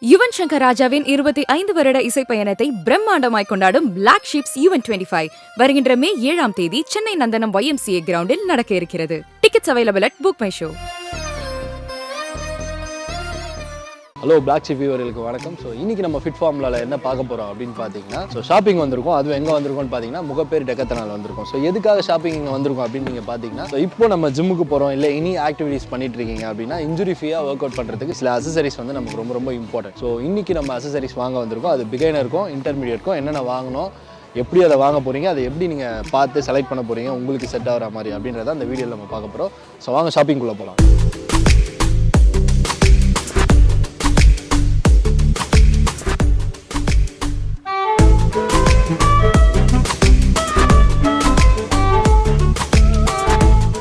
யுவன் சங்கர் ராஜாவின் 25 வருட இசை பயணத்தை பிரம்மாண்டமாய் கொண்டாடும் Blacksheep Event 25 வருகின்ற மே 7ஆம் தேதி சென்னை நந்தனம் YMCA கிரவுண்டில் நடக்க இருக்கிறது. Tickets available at Book My Show. Hello Blacksheep வியூவர்களுக்கு வணக்கம். ஸோ இன்றைக்கி நம்ம ஃபிட் ஃபார்முலாவில் என்ன பார்க்க போகிறோம் அப்படின்னு பார்த்தீங்கன்னா, ஸோ ஷாப்பிங் வந்திருக்கும். அதுவும் எங்கே வந்திருக்கோம்னு பார்த்தீங்கன்னா முகப்பேர் டெக்கத்தனால் வந்திருக்கும். ஸோ எதுக்காக ஷாப்பிங் இங்கே வந்திருக்கும் அப்படின்னு நீங்கள் பார்த்தீங்கன்னா, ஸோ இப்போ நம்ம ஜிம்முக்கு போகிறோம் இல்லை இனி ஆக்டிவிட்டீஸ் பண்ணிட்டு இருக்கீங்க அப்படின்னா இன்ஜுரி ஃப்ரீயாக ஒர்க் அவுட் பண்ணுறதுக்கு சில அசசரிஸ் வந்து நமக்கு ரொம்ப இம்பார்ட்டன்ட். ஸோ இன்றைக்கி நம்ம அசசரிஸ் வாங்க வந்திருக்கோம். அது பிகைனருக்கும் இன்டர்மீடியேட்க்கும் என்னென்ன வாங்கணும், எப்படி அதை வாங்க போகிறீங்க, அதை எப்படி நீங்கள் பார்த்து செலக்ட் பண்ண போகிறீங்க உங்களுக்கு செட் ஆகிற மாதிரி அப்படின்றத அந்த வீடியோவில் நம்ம பார்க்க போகிறோம். ஸோ வாங்க ஷாப்பிங்குள்ளே போகலாம்.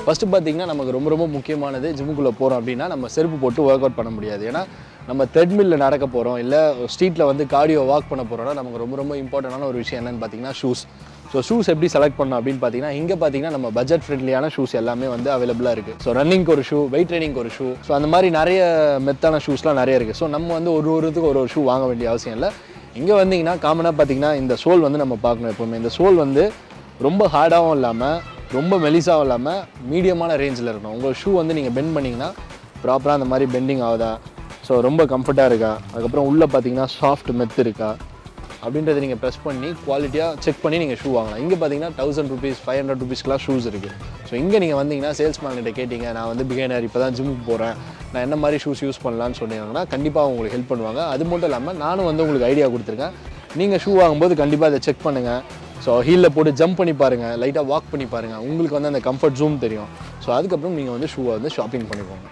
ஃபஸ்ட்டு பார்த்திங்கன்னா நமக்கு ரொம்ப முக்கியமானது ஜிம்முக்குள்ளே போகிறோம் அப்படின்னா நம்ம செருப்பு போட்டு ஒர்க் அவுட் பண்ண முடியாது. ஏன்னா நம்ம த்ரெட்மில்லில் நடக்க போகிறோம் இல்லை ஸ்ட்ரீட்டில் வந்து கார்டியோ வாக் பண்ண போகிறோம்னா நமக்கு ரொம்ப இம்பார்ட்டண்டான ஒரு விஷயம் என்னென்னு பார்த்தீங்கன்னா ஷூஸ். ஸோ ஷூஸ் எப்படி செலக்ட் பண்ணணும் அப்படின்னு பார்த்தீங்கன்னா, இங்கே பார்த்தீங்கன்னா நம்ம பட்ஜெட் ஃப்ரெண்ட்லியான ஷூஸ் எல்லாமே வந்து அவைலபிளாக இருக்குது. ஸோ ரன்னிங்க்கு ஒரு ஷூ, வெயிட் ட்ரைனிங்க்கு ஒரு ஷூ, ஸோ அந்த மாதிரி நிறைய மெத்தான ஷூஸ்லாம் நிறைய இருக்குது. ஸோ நம்ம வந்து ஒருத்துக்கு ஒரு ஷூ வாங்க வேண்டிய அவசியம் இல்லை. இங்கே வந்தீங்கன்னா காமனாக பார்த்தீங்கன்னா இந்த சோல் வந்து நம்ம பார்க்கணும். எப்போவுமே இந்த சோல் வந்து ரொம்ப ஹார்டாகவும் இல்லாமல் ரொம்ப மெலிசாகவும் இல்லாமல் மீடியமான ரேஞ்சில் இருக்கணும். உங்கள் ஷூ வந்து நீங்கள் பெண்ட் பண்ணிங்கன்னா ப்ராப்பராக அந்த மாதிரி பெண்டிங் ஆகுதா, ஸோ ரொம்ப கம்ஃபர்ட்டாக இருக்கா, அதுக்கப்புறம் உள்ளே பார்த்தீங்கன்னா சாஃப்ட் மெத்து இருக்கா அப்படின்றத நீங்கள் ப்ரெஸ் பண்ணி குவாலிட்டியாக செக் பண்ணி நீங்கள் ஷூ வாங்கலாம். இங்கே பார்த்தீங்கன்னா 1000 ருபீஸ் 500 ருபீஸ்க்குலாம் ஷூஸ் இருக்குது. ஸோ இங்கே நீங்கள் வந்தீங்கன்னா சேல்ஸ்மேன்கிட்ட கேட்டிங்க, நான் வந்து பிகைனர் இப்போ தான் ஜிம்முக்கு போகிறேன், நான் என்ன மாதிரி ஷூஸ் யூஸ் பண்ணலான்னு சொன்னீங்கன்னா கண்டிப்பாக உங்களுக்கு ஹெல்ப் பண்ணுவாங்க. அது மட்டும் இல்லாமல் நானும் வந்து உங்களுக்கு ஐடியா கொடுத்துருக்கேன். நீங்கள் ஷூ வாங்கும்போது கண்டிப்பாக அதை செக் பண்ணுங்கள். ஸோ ஹீலில் போட்டு ஜம்ப் பண்ணி பாருங்கள், லைட்டாக வாக் பண்ணி பாருங்கள், உங்களுக்கு வந்து அந்த கம்ஃபர்ட் ஜூம் தெரியும். ஸோ அதுக்கப்புறம் நீங்கள் வந்து ஷூவை வந்து ஷாப்பிங் பண்ணிக்கோங்க.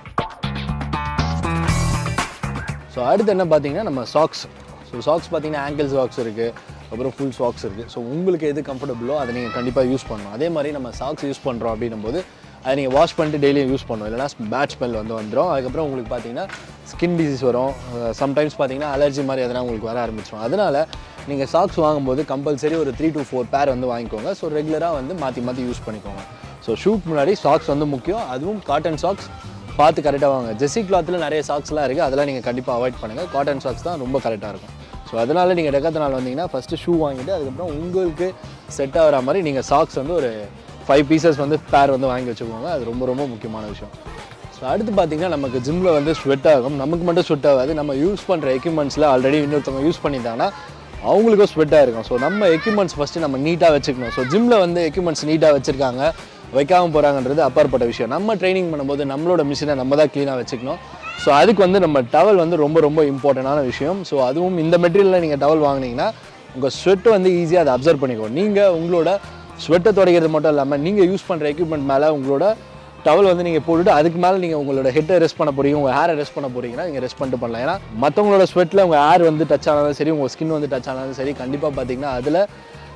ஸோ அடுத்து என்ன பார்த்தீங்கன்னா நம்ம சாக்ஸ். ஸோ சாக்ஸ் பார்த்தீங்கன்னா ஆங்கிள் சாக்ஸ் இருக்குது, அப்புறம் ஃபுல் சாக்ஸ் இருக்குது. ஸோ உங்களுக்கு எது கம்ஃபர்டபுளோ அதை நீங்கள் கண்டிப்பாக யூஸ் பண்ணணும். அதே மாதிரி நம்ம சாக்ஸ் யூஸ் பண்ணுறோம் அப்படின்னும் போது அதை நீங்கள் வாஷ் பண்ணிட்டு டெய்லியும் யூஸ் பண்ணணும், இல்லைனா பேட் ஸ்மெல் வந்துடும். அதுக்கப்புறம் உங்களுக்கு பார்த்தீங்கன்னா ஸ்கின் டிசீஸ் வரும். சம்டைம்ஸ் பார்த்தீங்கன்னா அலர்ஜி மாதிரி எதனா உங்களுக்கு வர ஆரம்பிச்சிடும். அதனால் நீங்கள் சாக்ஸ் வாங்கும்போது கம்பல்சரி ஒரு 3 to 4 பேர் வந்து வாங்கிக்கோங்க. ஸோ ரெகுலராக வந்து மாற்றி யூஸ் பண்ணிக்கோங்க. ஸோ ஷூட் முன்னாடி சாக்ஸ் வந்து முக்கியம். அதுவும் காட்டன் சாக்ஸ் பார்த்து கரெக்டாக வாங்க. ஜெர்சி கிளாத்தில் நிறைய சாக்ஸ்லாம் இருக்குது, அதெல்லாம் நீங்கள் கண்டிப்பாக அவாய்ட் பண்ணுங்கள். காட்டன் சாக்ஸ் தான் ரொம்ப கரெக்டாக இருக்கும். ஸோ அதனால் நீங்கள் டெக்கத்தனால் வந்தீங்கன்னா ஃபஸ்ட்டு ஷூ வாங்கிட்டு அதுக்கப்புறம் உங்களுக்கு செட் ஆகிற மாதிரி நீங்கள் சாக்ஸ் வந்து ஒரு 5 பீசஸ் வந்து பேர் வந்து வாங்கி வச்சுக்கோங்க. அது ரொம்ப முக்கியமான விஷயம். ஸோ அடுத்து பார்த்திங்கன்னா நமக்கு ஜிம்மில் வந்து ஸ்வெட் ஆகும். நமக்கு மட்டும் ஸ்வெட் ஆகாது, நம்ம யூஸ் பண்ணுற எக்யூப்மெண்ட்ஸில் ஆல்ரெடி இன்னொருத்தவங்க யூஸ் பண்ணியிருந்தாங்கன்னா அவங்களுக்கும் ஸ்வெட்டாக இருக்கும். ஸோ நம்ம எக்யூப்மெண்ட்ஸ் ஃபஸ்ட்டு நம்ம நீட்டாக வச்சுக்கணும். ஸோ ஜிம்மில் வந்து எக்யூப்மெண்ட்ஸ் நீட்டாக வச்சுருக்காங்க, வைக்காமல் போகிறாங்கன்றது அப்பாற்பட்ட விஷயம். நம்ம ட்ரைனிங் பண்ணும்போது நம்மளோட மிஷினை நம்ம தான் க்ளீனாக வச்சுக்கணும். ஸோ அதுக்கு வந்து நம்ம டவல் வந்து ரொம்ப இம்பார்ட்டண்டான விஷயம். ஸோ அதுவும் இந்த மெட்டீரியலில் நீங்கள் டவல் வாங்கினீங்கன்னா உங்கள் ஸ்வெட்டை வந்து ஈஸியாக அதை அப்சர்வ் பண்ணிக்கோ. நீங்கள் உங்களோட ஸ்வெட்டை துடைக்கிறது மட்டும் இல்லாமல் நீங்கள் யூஸ் பண்ணுற எக்யூப்மெண்ட் மேலே உங்களோட டவல் வந்து நீங்கள் போட்டுட்டு அதுக்கு மேலே நீங்கள் உங்களோட ஹெட்டை ரெஸ்ட் பண்ண போகிறீங்க, உங்கள் ஹேரை ரெஸ்ட் பண்ண போகிறீங்கன்னா நீங்கள் ரெஸ்ட் பண்ணிட்டு பண்ணலாம். ஏன்னா மற்றவங்களோட ஸ்வெட்டில் உங்கள் ஹேர் வந்து டச் ஆனாலும் சரி, உங்கள் ஸ்கின் வந்து டச் ஆனாலும் சரி, கண்டிப்பாக பார்த்தீங்கன்னா அதில்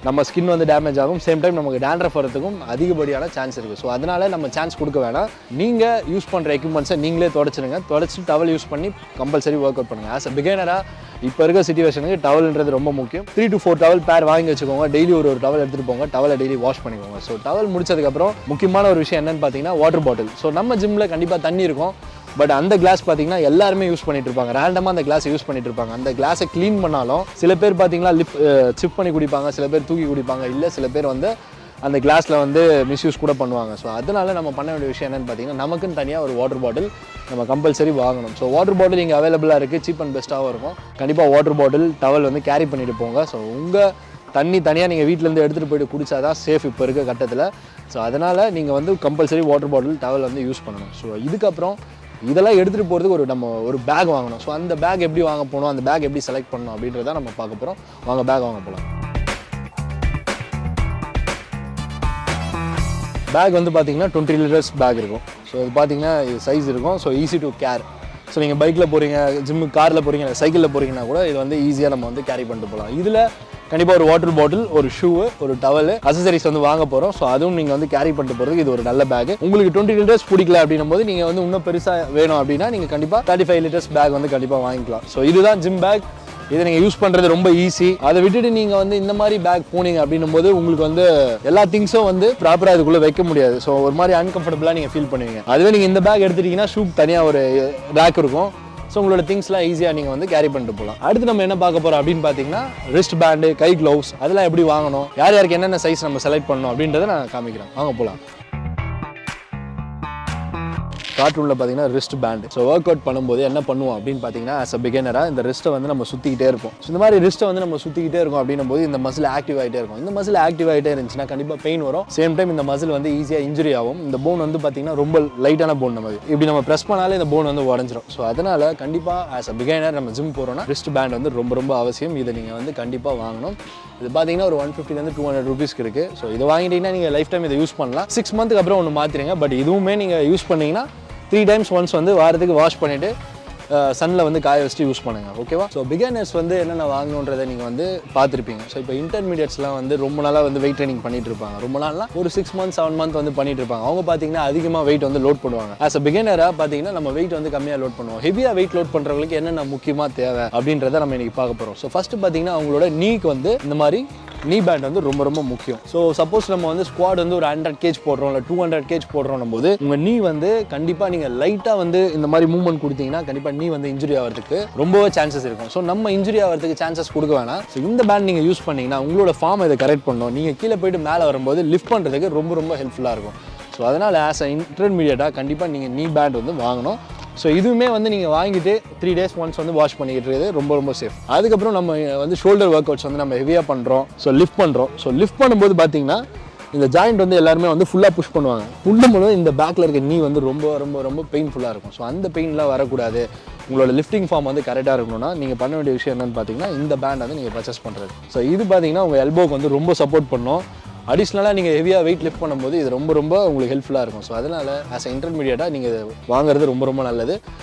நம்ம ஸ்கின் வந்து டேமேஜ் ஆகும். சேம் டைம் நமக்கு டேண்ட்ரஃப் வரதுக்கும் அதிகப்படியான சான்ஸ் இருக்குது. ஸோ அதனால் நம்ம சான்ஸ் கொடுக்க வேணாம். நீங்கள் யூஸ் பண்ணுற எக்யூப்மெண்ட்ஸை நீங்களே தொடச்சிட்டு டவல் யூஸ் பண்ணி கம்பல்சரி ஒர்க் அவுட் பண்ணுங்கள். ஆஸ் அ பிகைனராக இப்போ இருக்க சிச்சுவேஷனுக்கு டவல்ன்றது ரொம்ப முக்கியம். 3 to 4 டவல் பேர் வாங்கி வச்சுக்கோங்க. டெய்லி ஒரு டவல் எடுத்துகிட்டு போங்க. டவலை டெய்லி வாஷ் பண்ணிக்கோங்க. ஸோ டவல் முடிச்சதுக்கப்புறம் முக்கியமான ஒரு விஷயம் என்னென்னு பார்த்தீங்கன்னா வாட்டர் பாட்டில். ஸோ நம்ம ஜிம்மில் கண்டிப்பாக தண்ணி இருக்கும், பட் அந்த கிளாஸ் பார்த்தீங்கன்னா எல்லாருமே யூஸ் பண்ணிட்டு இருப்பாங்க. ரேண்டமாக அந்த கிளாஸை யூஸ் பண்ணிட்டு இருப்பாங்க. அந்த கிளாஸை க்ளீன் பண்ணாலும் சில பேர் பார்த்தீங்கன்னா சிப் பண்ணி குடிப்பாங்க, சில பேர் தூக்கி குடிப்பாங்க, இல்லை சில பேர் வந்து அந்த கிளாஸில் வந்து மிஸ்யூஸ் கூட பண்ணுவாங்க. ஸோ அதனால் நம்ம பண்ண வேண்டிய விஷயம் என்னென்னு பார்த்தீங்கன்னா, நமக்குன்னு தனியாக ஒரு வாட்டர் பாட்டில் நம்ம கம்பல்சரி வாங்கணும். ஸோ வாட்டர் பாட்டில் இங்கே அவைலபிளாக இருக்குது, சீப் அண்ட் பெஸ்ட்டாகவும் இருக்கும். கண்டிப்பாக வாட்டர் பாட்டில் டவல் வந்து கேரி பண்ணிட்டு போங்க. ஸோ உங்கள் தண்ணி தனியாக நீங்கள் வீட்டிலேருந்து எடுத்துகிட்டு போய்ட்டு குடித்தா தான் சேஃப் இப்போ இருக்க கட்டத்தில். ஸோ அதனால் நீங்கள் வந்து கம்பல்சரி வாட்டர் பாட்டில் டவல் வந்து யூஸ் பண்ணணும். ஸோ இதுக்கப்புறம் இதெல்லாம் எடுத்துகிட்டு போகிறதுக்கு நம்ம ஒரு பேக் வாங்கணும். ஸோ அந்த பேக் எப்படி வாங்க போகணும், அந்த பேக் எப்படி செலக்ட் பண்ணணும் அப்படின்றத நம்ம பார்க்க போகிறோம். வாங்க பேக் வாங்க போகலாம். பேக் வந்து பார்த்தீங்கன்னா 20 liters பேக் இருக்கும். ஸோ இது பார்த்தீங்கன்னா இது சைஸ் இருக்கும். So easy to care. So நீங்கள் பைக்கில் போகிறீங்க, ஜிம்முக்கு காரில் போகிறீங்க, சைக்கிளில் போகிறீங்கன்னா கூட இது வந்து ஈஸியாக நம்ம வந்து கேரி பண்ணிட்டு போகலாம். இதில் கண்டிப்பாக ஒரு வாட்டர் பாட்டில், ஒரு ஷூ, ஒரு டவல், அசசரிஸ் வந்து வாங்க போகிறோம். ஸோ அதுவும் நீங்கள் வந்து கேரி பண்ணிட்டு போகிறதுக்கு இது ஒரு நல்ல பேக். உங்களுக்கு 20 liters பிடிக்கல அப்படின்னும் போது நீங்கள் வந்து இன்னும் பெருசாக வேணும் அப்படின்னா நீங்கள் கண்டிப்பாக 35 liters பேக் வந்து கண்டிப்பாக வாங்கிக்கலாம். ஸோ இதுதான் ஜிம் பேக். இதை நீங்கள் யூஸ் பண்ணுறது ரொம்ப ஈஸி. அதை விட்டுட்டு நீங்கள் வந்து இந்த மாதிரி பேக் போனீங்க அப்படின்னும் போது உங்களுக்கு வந்து எல்லா திங்ஸும் வந்து ப்ராப்பராக இதுக்குள்ளே வைக்க முடியாது. ஸோ ஒரு மாதிரி அன்கம்ஃபர்டபுளாக நீங்கள் ஃபீல் பண்ணுவீங்க. அதுவே நீங்கள் இந்த பேக் எடுத்துட்டீங்கன்னா ஷூக்கு தனியாக ஒரு ரேக் இருக்கும், ஸோ உங்களோட திங்ஸ்லாம் ஈஸியாக நீங்கள் வந்து கேரி பண்ணிட்டு போகலாம். அடுத்து நம்ம என்ன பார்க்க போகிறோம் அப்படின்னு பார்த்தீங்கன்னா ரிஸ்ட் பேண்டு, கை க்ளவுஸ் அதெல்லாம் எப்படி வாங்கணும், யார் யாருக்கு என்னென்ன சைஸ் நம்ம செலக்ட் பண்ணணும் அப்படின்றத நான் காமிக்கிறேன். வாங்க போகலாம். கார்ட்டூனில் பார்த்தீங்கன்னா wrist band. So work out பண்ணும்போது என்ன பண்ணுவோம் அப்படின்னு பார்த்தீங்கன்னா ஆஸ் அ பிகினராக இந்த ரிஸ்ட்டை வந்து நம்ம சுற்றிக்கிட்டே இருப்போம். ஸோ இந்த மாதிரி ரிஸ்ட்டை வந்து நம்ம சுற்றிக்கிட்டே இருக்கும் அப்படின்னும் போது இந்த மசில் ஆக்டிவ் ஆகிட்டே இருக்கும். இந்த மசில் ஆக்டிவ் ஆகிட்டே இருந்துச்சுன்னா கண்டிப்பாக பெயின் வரும். சேம் டைம் இந்த மசில் வந்து ஈஸியாக இன்ஜுரி ஆகும். இந்த போன் வந்து பார்த்தீங்கன்னா ரொம்ப லைட்டான போன். நம்ம இப்படி நம்ம ப்ரெஸ் பண்ணாலே இந்த போன் வந்து உடஞ்சிரும். ஸோ அதனால் கண்டிப்பாக ஆஸ் அ பிகினர் நம்ம ஜிம் போகிறோம்னா ரிஸ்ட் பேண்ட் வந்து ரொம்ப ரொம்ப அவசியம். இதை நீங்கள் வந்து கண்டிப்பாக வாங்கணும். இது பார்த்தீங்கன்னா ஒரு 150 to 200 ரூபீஸ்க்கு இருக்குது. ஸோ இதை வாங்கிட்டீங்கன்னா நீங்கள் லைஃப் டைம் இதை யூஸ் பண்ணலாம். 6 மந்த்துக்கு அப்புறம் ஒன்று மாற்றிடுங்க. பட் இதுவுமே நீங்கள் யூஸ் பண்ணிங்கன்னா 3 times ஒன்ஸ் வந்து வாரத்துக்கு வாஷ் பண்ணிவிட்டு சன்னில் வந்து காய வச்சுட்டு யூஸ் பண்ணுங்கள். ஓகேவா? ஸோ பிகினர்ஸ் வந்து என்னென்ன வாங்கணுன்றதை நீங்கள் வந்து பார்த்துருப்பீங்க. ஸோ இப்போ இன்டர்மீடியட்ஸ்லாம் வந்து ரொம்ப நாளாக வந்து வெயிட் ட்ரைனிங் பண்ணிட்டு இருப்பாங்க. ரொம்ப நாள்லாம் ஒரு 6 months 7 months வந்து பண்ணிட்டு இருப்பாங்க. அவங்க பார்த்தீங்கன்னா அதிகமாக வெயிட் வந்து லோட் பண்ணுவாங்க. ஆஸ் அ பிகினராக பார்த்தீங்கன்னா நம்ம வெயிட் வந்து கம்மியாக லோட் பண்ணுவோம். ஹெவியாக வெயிட் லோட் பண்ணுறவங்களுக்கு என்னென்ன முக்கியமாக தேவை அப்படின்றத நம்ம இன்றைக்கி பார்க்க போகிறோம். ஸோ ஃபஸ்ட்டு பார்த்தீங்கன்னா அவங்களோட நீக்கு வந்து இந்த மாதிரி நீ பேண்ட் வந்து ரொம்ப ரொம்ப முக்கியம். ஸோ சப்போஸ் நம்ம வந்து ஸ்குவாட் வந்து ஒரு 100 kg போடுறோம் இல்லை 200 kg போடுறோம் போது உங்கள் நீ வந்து கண்டிப்பாக நீங்கள் லைட்டாக வந்து இந்த மாதிரி மூவ்மெண்ட் கொடுத்தீங்கன்னா கண்டிப்பாக நீ வந்து இன்ஜுரி ஆகிறதுக்கு ரொம்பவே சான்சஸ் இருக்கும். ஸோ நம்ம இன்ஜுரி ஆகிறதுக்கு சான்சஸ் கொடுக்க வேணாம். ஸோ இந்த பேண்ட் நீங்கள் யூஸ் பண்ணிங்கன்னா உங்களோட ஃபார்ம் இதை கரெக்ட் பண்ணணும். நீங்கள் கீழே போயிட்டு மேலே வரும்போது லிஃப்ட் பண்ணுறதுக்கு ரொம்ப ரொம்ப ஹெல்ப்ஃபுல்லாக இருக்கும். ஸோ அதனால் ஆஸ் அ இன்டர்மீடியட்டாக கண்டிப்பாக நீங்கள் நீ பேண்ட் வந்து வாங்கணும். ஸோ இதுவுமே வந்து நீங்கள் வாங்கிட்டு 3 days ஒன்ஸ் வந்து வாஷ் பண்ணிக்கிட்டு இருக்கிறது ரொம்ப ரொம்ப சேஃப். அதுக்கப்புறம் நம்ம வந்து ஷோல்டர் ஒர்க் அவுட்ஸ் வந்து நம்ம ஹெவியாக பண்ணுறோம். ஸோ லிஃப்ட் பண்ணுறோம். ஸோ லிஃப்ட் பண்ணும்போது பார்த்தீங்கன்னா இந்த ஜாயிண்ட் வந்து எல்லாருமே வந்து ஃபுல்லாக புஷ் பண்ணுவாங்க. பண்ணும்போது இந்த பேக்கில் இருக்க நீ வந்து ரொம்ப ரொம்ப ரொம்ப பெயின்ஃபுல்லாக இருக்கும். ஸோ அந்த பெயின்லாம் வரக்கூடாது. உங்களோட லிஃப்டிங் ஃபார்ம் வந்து கரெக்டாக இருக்கணும்னா நீங்கள் பண்ண வேண்டிய விஷயம் என்னென்னு பார்த்தீங்கன்னா இந்த பேண்ட் வந்து நீங்கள் பர்ச்சேஸ் பண்ணுறது. ஸோ இது பார்த்தீங்கன்னா உங்கள் எல்போக்கு வந்து ரொம்ப சப்போர்ட் பண்ணும். அடிஷ்னலாக நீங்கள் ஹெவியாக வெயிட் லிஃப்ட் பண்ணும்போது இது ரொம்ப ரொம்ப உங்களுக்கு ஹெல்ப்ஃபுல்லாக இருக்கும். ஸோ அதனால் ஆஸ் அ இன்டர்மீடியட்டாக நீங்கள் வாங்குறது ரொம்ப ரொம்ப நல்லது.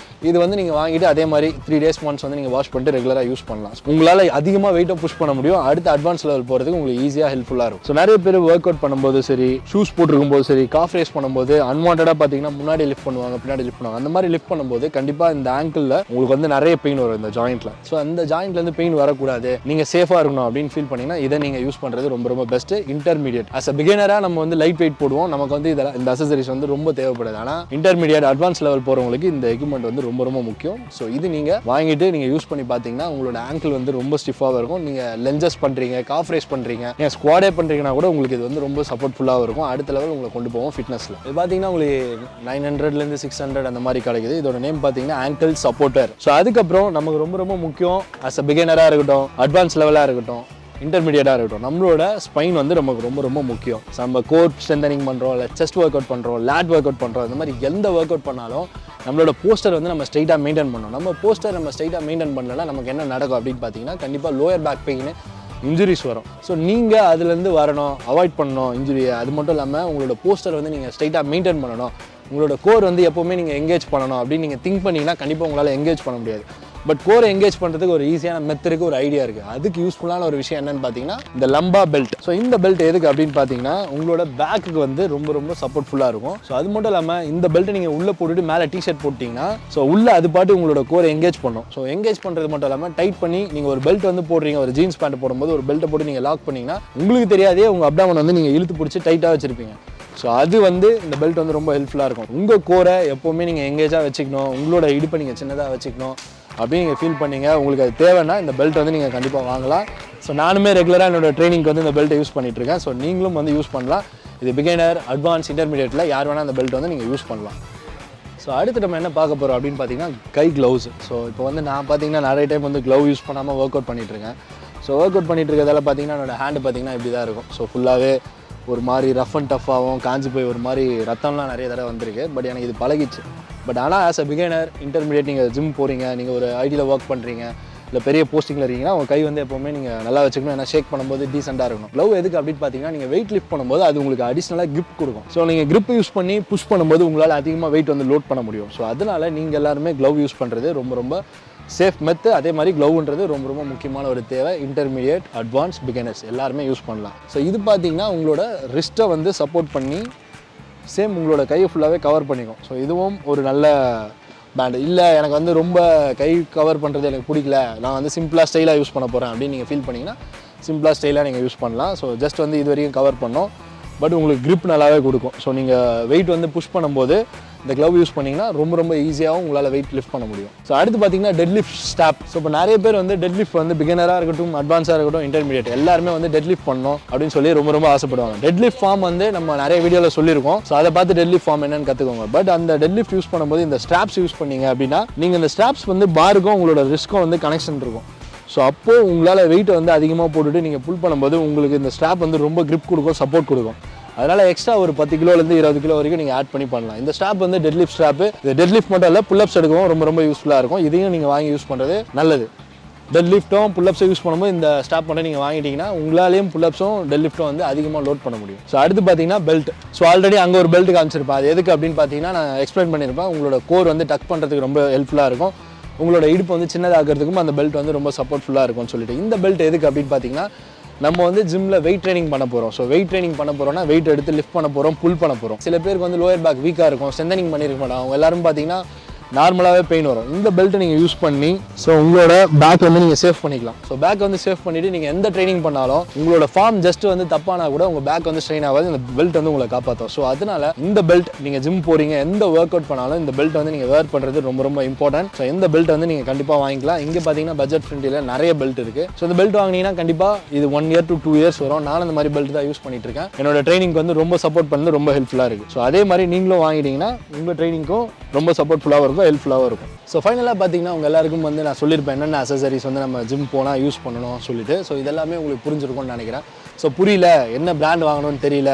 இது வந்து நீங்கள் வாங்கிட்டு அதே மாதிரி 3 days ஒன்ஸ் வந்து நீங்கள் வாஷ் பண்ணிட்டு ரெகுலராக யூஸ் பண்ணலாம். உங்களால் அதிகமாக வெயிட்டை புஷ் பண்ண முடியும். அடுத்து அட்வான்ஸ் லெவல் போகிறதுக்கு உங்களுக்கு ஈஸியாக ஹெல்ப்ஃபுல்லாக இருக்கும். ஸோ நிறைய பேர் ஒர்க் அவுட் பண்ணும்போது சரி, ஷூஸ் போட்டிருக்கும் போது சரி, காஃப் ரேஸ் பண்ணும்போது அன்வான்டாக பார்த்தீங்கன்னா முன்னாடி லிஃப்ட் பண்ணுவாங்க, பின்னாடி லிஃப்ட் பண்ணுவாங்க. அந்த மாதிரி லிஃப்ட் பண்ணும்போது கண்டிப்பாக இந்த ஆங்கிளில் உங்களுக்கு வந்து நிறைய பெயின் வரும் இந்த ஜாயிண்ட்டில். ஸோ அந்த ஜாயிண்ட்லேருந்து பெயின் வரக்கூடாது, நீங்கள் சேஃபாக இருக்கணும் அப்படின்னு ஃபீல் பண்ணிங்கன்னா இதை நீங்கள் யூஸ் பண்ணுறது ரொம்ப ரொம்ப பெஸ்ட்டு. இன்டர்மீடியட் ஆஸ் அ பிகினராக நம்ம வந்து லைட் வெயிட் போடுவோம். நமக்கு வந்து இந்த அசசரிஸ் வந்து ரொம்ப தேவைப்படுது. ஆனால் இன்டர்மீடியட் அட்வான்ஸ் லெவல் போகிறவங்களுக்கு இந்த எக்யூப்மெண்ட் வந்து ரொம்ப ரொம்ப முக்கியம். ஸோ இது நீங்கள் வாங்கிட்டு நீங்கள் யூஸ் பண்ணி பார்த்தீங்கன்னா உங்களோட ஆங்கிள் வந்து ரொம்ப ஸ்டிஃபாக இருக்கும். நீங்கள் லென்ஜஸ் பண்ணுறீங்க, காஃப் ரேஸ் பண்ணுறீங்க, நீங்கள் ஸ்குவாடே பண்ணுறீங்கன்னா கூட உங்களுக்கு இது வந்து ரொம்ப சப்போர்ட்ஃபுல்லாக இருக்கும். அடுத்த லெவல் உங்களை கொண்டு போவோம் ஃபிட்னஸில். இது பார்த்தீங்கன்னா உங்களுக்கு 900 to 600 அந்த மாதிரி கிடைக்குது. இதோட நேம் பார்த்தீங்கன்னா ஆங்கிள் சப்போர்ட்டர். ஸோ அதுக்கப்புறம் நமக்கு ரொம்ப ரொம்ப முக்கியம் ஆஸ் அ பிகினராக இருக்கட்டும், அட்வான்ஸ் லெவலாக இருக்கட்டும், இன்டர்மீடியட்டாக இருக்கட்டும், நம்மளோட ஸ்பைன் வந்து நமக்கு ரொம்ப ரொம்ப முக்கியம். நம்ம கோர் ஸ்ட்ரென்தனிங் பண்ணுறோம், இல்லை செஸ்ட் ஒர்க் அவுட் பண்ணுறோம், லேட் ஒர்க் அவுட் பண்ணுறோம், இந்த மாதிரி எந்த ஒர்க் அவுட் பண்ணாலும் நம்மளோட போஸ்டர் வந்து நம்ம ஸ்ட்ரைட்டாக மெயின்டைன் பண்ணணும். நம்ம போஸ்டர் நம்ம ஸ்ட்ரைட்டாக மெயின்டைன் பண்ணலன்னா நமக்கு என்ன நடக்கும் அப்படின்னு பார்த்தீங்கன்னா கண்டிப்பாக லோயர் பேக் பெயின், இன்ஜுரிஸ் வரும். ஸோ நீங்கள் அதுலேருந்து வரணும், அவாய்ட் பண்ணணும் இன்ஜுரியை. அது மட்டும் இல்லாமல் உங்களோட போஸ்டர் வந்து நீங்கள் ஸ்ட்ரைட்டாக மெயின்டைன் பண்ணணும். உங்களோட கோர் வந்து எப்போவுமே நீங்கள் எங்கேஜ் பண்ணணும் அப்படின்னு நீங்கள் திங்க் பண்ணிங்கன்னா கண்டிப்பாக உங்களால் எங்கேஜ் பண்ண முடியாது. பட் கோரை எங்கேஜ் பண்ணுறதுக்கு ஒரு ஈஸியான மெத்தடுக்கு ஒரு ஐடியா இருக்குது. அதுக்கு யூஸ்ஃபுல்லான ஒரு விஷயம் என்னென்னு பார்த்தீங்கன்னா இந்த லம்பா பெல்ட். ஸோ இந்த பெல்ட் எதுக்கு அப்படின்னு பார்த்தீங்கன்னா உங்களோட பேக்குக்கு வந்து ரொம்ப ரொம்ப சப்போர்ட்ஃபுல்லாக இருக்கும். ஸோ அது மட்டும் இல்லாமல் இந்த பெல்ட்டை நீங்கள் உள்ளே போட்டுட்டு மேலே டிஷர்ட் போட்டிங்கன்னா ஸோ உள்ளே அது பாட்டு உங்களோட கோரை எங்கேஜ் பண்ணும். ஸோ எங்கேஜ் பண்ணுறது மட்டும் இல்லாமல் டைட் பண்ணி நீங்கள் ஒரு பெல்ட் வந்து போடுறீங்க, ஒரு ஜீன்ஸ் பேண்ட் போடும்போது ஒரு பெல்ட்டை போட்டு நீங்கள் லாக் பண்ணிங்கன்னா உங்களுக்கு தெரியாதே உங்கள் அப்டாமன் வந்து நீங்கள் இழுத்து பிடிச்சி டைட்டாக வச்சுருப்பீங்க. ஸோ அது வந்து இந்த பெல்ட் வந்து ரொம்ப ஹெல்ப்ஃபுல்லாக இருக்கும். உங்கள் கோரை எப்போவுமே நீங்கள் எங்கேஜாக வச்சுக்கணும், உங்களோட இடுப்பை நீங்கள் சின்னதாக வச்சுக்கணும் அப்படின்னு நீங்கள் ஃபீல் பண்ணீங்க, உங்களுக்கு அது தேவைன்னா இந்த பெல்ட் வந்து நீங்கள் கண்டிப்பாக வாங்கலாம். ஸோ நானுமே ரெகுலராக என்னோட ட்ரைனிங்க்கு வந்து இந்த பெல்ட்டை யூஸ் பண்ணிகிட்ருக்கேன். ஸோ நீங்களும் வந்து யூஸ் பண்ணலாம். இது பிகினர், அட்வான்ஸ், இன்டர்மீடியட்டில் யார் வேணால் அந்த பெல்ட் வந்து நீங்கள் யூஸ் பண்ணலாம். ஸோ அடுத்து நம்ம என்ன பார்க்க போகிறோம் அப்படின்னு பார்த்தீங்கன்னா கை க்ளவுஸ். ஸோ இப்போ வந்து நான் பார்த்தீங்கன்னா நிறைய டைம் வந்து க்ளவ் யூஸ் பண்ணாமல் ஒர்க் அவுட் பண்ணிகிட்ருக்கேன். ஸோ ஒர்க் அவுட் பண்ணிகிட்டு இருக்கிறதால பார்த்தீங்கன்னா என்னோடய ஹேண்டு பார்த்தீங்கன்னா இப்படி தான் இருக்கும். ஸோ ஃபுல்லாகவே ஒரு மாதிரி ரஃப் அண்ட் டஃப்பாகவும் காஞ்சி போய் ஒரு மாதிரி ரத்தம்லாம் நிறைய தடவை வந்திருக்கு. பட் எனக்கு இது பழகிச்சு. பட் ஆனால் ஆஸ் அ பிகினர், இன்டர்மீடியட், நீங்கள் ஜிம் போகிறீங்க, நீங்கள் ஒரு ஐடியில் ஒர்க் பண்ணுறீங்க, இல்லை பெரிய போஸ்டிங்கில் இருக்கீங்கன்னா உங்கள் கை வந்து எப்போவுமே நீங்கள் நல்லா வச்சுக்கணும். ஏன்னா ஷேக் பண்ணும்போது டீசெண்டாக இருக்கணும். க்ளவ் எதுக்கு அப்படின்னு பார்த்தீங்கன்னா நீங்கள் வெயிட் லிஃப்ட் பண்ணும்போது அது உங்களுக்கு அடிஷ்னலாக கிரிப் கொடுக்கும். ஸோ நீங்கள் கிரிப் யூஸ் பண்ணி புஷ் பண்ணும்போது உங்களால் அதிகமாக வெயிட் வந்து லோட் பண்ண முடியும். ஸோ அதனால் நீங்கள் எல்லாருமே க்ளவ் யூஸ் பண்ணுறது ரொம்ப ரொம்ப சேஃப் மெத்து. அதே மாதிரி க்ளவுன்றது ரொம்ப ரொம்ப முக்கியமான ஒரு தேவை. இன்டர்மீடியட், அட்வான்ஸ், பிகினர்ஸ் எல்லாருமே யூஸ் பண்ணலாம். ஸோ இது பார்த்தீங்கன்னா உங்களோட ரிஸ்ட்டை வந்து சப்போர்ட் பண்ணி சேம் உங்களோட கையை ஃபுல்லாகவே கவர் பண்ணிக்கும். ஸோ இதுவும் ஒரு நல்ல பேண்டு. இல்லை எனக்கு வந்து ரொம்ப கை கவர் பண்ணுறது எனக்கு பிடிக்கல, நான் வந்து சிம்பிளாக ஸ்டைலாக யூஸ் பண்ண போகிறேன் அப்படின்னு நீங்கள் ஃபீல் பண்ணிங்கன்னா சிம்பிளாக ஸ்டைலாக நீங்கள் யூஸ் பண்ணலாம். ஸோ ஜஸ்ட் வந்து இது வரைக்கும் கவர் பண்ணோம், பட் உங்களுக்கு grip நல்லாவே கொடுக்கும். ஸோ நீங்கள் வெயிட் வந்து புஷ் பண்ணும்போது இந்த க்ளவ் யூஸ் பண்ணிங்கன்னா ரொம்ப ஈஸியாகவும் உங்களால் வெயிட் லிஃப்ட் பண்ண முடியும். ஸோ அடுத்து பார்த்தீங்கன்னா டெட் லிஃப்ட் ஸ்டாப். ஸோ இப்போ நிறைய பேர் வந்து டெட் லிஃப்ட் வந்து பிகினராக இருக்கட்டும், அட்வான்ஸாக இருக்கட்டும், இன்டர்மீடியட் எல்லாருமே வந்து டெட் லிஃப்ட் பண்ணணும் அப்படின்னு சொல்லி ரொம்ப ஆசைப்படுவாங்க. டெட் லிஃப்ட் ஃபார்ம் வந்து நம்ம நிறைய வீடியோவில் சொல்லியிருக்கோம். ஸோ அதை பார்த்து டெட் லிஃப்ட் ஃபார்ம் என்னன்னு கற்றுக்கோங்க. பட் அந்த டெட் லிஃப்ட் யூஸ் பண்ணும்போது இந்த ஸ்ட்ராப்ஸ் யூஸ் பண்ணீங்க அப்படின்னா நீங்கள் இந்த ஸ்ட்ராப்ஸ் வந்து பாருக்கும் உங்களோட ரிஸ்க்கும் வந்து கனெக்ஷன் இருக்கும். ஸோ அப்போது உங்களால் வெயிட் வந்து அதிகமாக போட்டுட்டு நீங்கள் புல் பண்ணும்போது உங்களுக்கு இந்த ஸ்ட்ராப் வந்து ரொம்ப கிரிப் கொடுக்கும், சப்போர்ட் கொடுக்கும். அதனால் எக்ஸ்ட்ரா ஒரு 10 கிலோலேருந்து 20 கிலோ வரைக்கும் நீங்கள் ஆட் பண்ணி பண்ணலாம். இந்த ஸ்ட்ராப் வந்து டெட் லிஃப்ட் ஸ்ட்ராப்பு. இது டெட் லிஃப்ட் மட்டும் இல்லை, புல்லப்ஸ் எடுக்கவும் ரொம்ப யூஸ்ஃபுல்லாக இருக்கும். இதையும் நீங்கள் வாங்கி யூஸ் பண்ணுறது நல்லது. டெட் லிஃப்ட்டும் புல்லப்ஸும் யூஸ் பண்ணும்போது இந்த ஸ்டாப் மட்டும் நீங்கள் வாங்கிட்டீங்கன்னா உங்களாலேயும் புல்லப்ஸும் டெட் லிஃப்ட்டும் வந்து அதிகமாக லோட் பண்ண முடியும். ஸோ அடுத்து பார்த்தீங்கன்னா பெல்ட். ஸோ ஆல்ரெடி அங்கே ஒரு பெல்ட் காமிச்சிருப்பேன். அது எதுக்கு அப்படின்னு பார்த்தீங்கன்னா நான் எக்ஸ்பிளைன் பண்ணியிருப்பேன். உங்களோட கோர் வந்து டக் பண்ணுறதுக்கு ரொம்ப ஹெல்ப்ஃபுல்லாக இருக்கும். உங்களோட இடுப்பு வந்து சின்னதாகிறதுக்கும் அந்த பெல்ட் வந்து ரொம்ப சப்போர்ட்ஃபுல்லாக இருக்கும்னு சொல்லிட்டு இந்த பெல்ட் எதுக்கு அப்படின்னு பார்த்தீங்கன்னா நம்ம வந்து ஜிம்மில் வெயிட் ட்ரைனிங் பண்ண போகிறோம். ஸோ வெயிட் ட்ரைனிங் பண்ண போகிறோம்னா வெயிட் எடுத்து லிஃப்ட் பண்ண போகிறோம், புல் பண்ண போகிறோம். சில பேருக்கு வந்து லோயர் பேக் வீக்காக இருக்கும், ஸ்ட்ரென்தனிங் பண்ணியிருக்க மாட்டாங்க. அவங்க எல்லாரும் பார்த்தீங்கன்னா நார்மலாகவே பெயின் வரும். இந்த பெல்ட்டை நீங்கள் யூஸ் பண்ணி ஸோ உங்களோட பேக் வந்து நீங்கள் சேஃப் பண்ணிக்கலாம். ஸோ பேக் வந்து சேஃப் பண்ணிவிட்டு நீங்கள் எந்த ட்ரைனிங் பண்ணாலும் உங்களோட ஃபார்ம் ஜஸ்ட் வந்து தப்பானா கூட உங்கள் பேக் வந்து ஸ்ட்ரெயின் ஆகாது. இந்த பெல்ட் வந்து உங்களை காப்பாற்றும். ஸோ அதனால இந்த பெல்ட் நீங்கள் ஜிம் போகிறீங்க, எந்த ஒர்க் அவுட் பண்ணாலும் இந்த பெல்ட் வந்து நீங்கள் வேர் பண்ணுறது ரொம்ப இம்பார்ட்டன்ட். ஸோ இந்த பெல்ட் வந்து நீங்கள் கண்டிப்பாக வாங்கிக்கலாம். இங்கே பார்த்தீங்கன்னா பட்ஜெட் ஃப்ரெண்ட்லியில் நிறைய பெல்ட் இருக்குது. ஸோ இந்த பெல்ட் வாங்கினீங்கன்னா கண்டிப்பாக இது 1 year to 2 years வரும். நான் அந்த மாதிரி பெல்ட் தான் யூஸ் பண்ணிட்டு இருக்கேன். என்னோட ட்ரைனிங்க்கு வந்து ரொம்ப சப்போர்ட் பண்ணது ரொம்ப ஹெல்ப்ஃபுல்லாக இருக்குது. ஸோ அதே மாதிரி நீங்களும் வாங்கிட்டீங்கன்னா உங்கள் ட்ரைனிங்க்கும் ரொம்ப சப்போர்ட்ஃபுல்லாகவும் இருக்கும், ஹெல்ப்ஃபுல்லாகவும் இருக்கும். ஸோ ஃபைனலாக பார்த்தீங்கன்னா உங்கள் எல்லாருக்கும் வந்து நான் சொல்லியிருப்பேன் என்னென்ன அசசரிஸ் வந்து நம்ம ஜிம் போனால் யூஸ் பண்ணணும் சொல்லிட்டு. ஸோ இதெல்லாமே உங்களுக்கு புரிஞ்சிருக்கும்னு நினைக்கிறேன். ஸோ புரியல, என்ன பிராண்ட் வாங்கணும்னு தெரியல,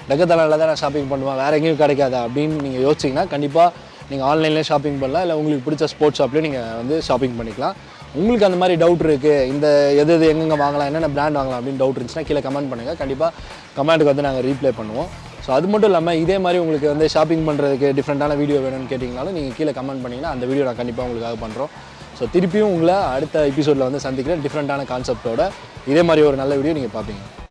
டெக்கத்தலானில் தான் நான் ஷாப்பிங் பண்ணுவேன், வேறு எங்கேயும் கிடைக்காதா அப்படின்னு நீங்கள் யோசிச்சிங்கன்னா கண்டிப்பாக நீங்கள் ஆன்லைன்லேயே ஷாப்பிங் பண்ணலாம். இல்லை உங்களுக்கு பிடிச்ச ஸ்போர்ட்ஸ் ஷாப்லேயும் நீங்கள் வந்து ஷாப்பிங் பண்ணிக்கலாம். உங்களுக்கு அந்த மாதிரி டவுட் இருக்குது, இந்த எது எங்கெங்கே வாங்கலாம், என்னென்ன பிராண்ட் வாங்கலாம் அப்படின்னு டவுட் இருந்துச்சுன்னா கீழே கமெண்ட் பண்ணுங்கள். கண்டிப்பாக கமெண்ட்டுக்கு வந்து நாங்கள் ரீப்ளை பண்ணுவோம். ஸோ அது மட்டும் இல்லாமல் இதே மாதிரி உங்களுக்கு வந்து ஷாப்பிங் பண்ணுறதுக்கு டிஃப்ரெண்ட்டான வீடியோ வேணும்னு கேட்டிங்கனாலும் நீங்கள் கீழே கமெண்ட் பண்ணிங்கன்னா அந்த வீடியோ நான் கண்டிப்பாக உங்களுக்காக பண்ணுறோம். ஸோ திருப்பியும் உங்களை அடுத்த எபிசோடில் வந்து சந்திக்கிறேன் டிஃப்ரெண்ட்டான கான்செப்டோட. இதே மாதிரி ஒரு நல்ல வீடியோ நீங்கள் பார்ப்பீங்க.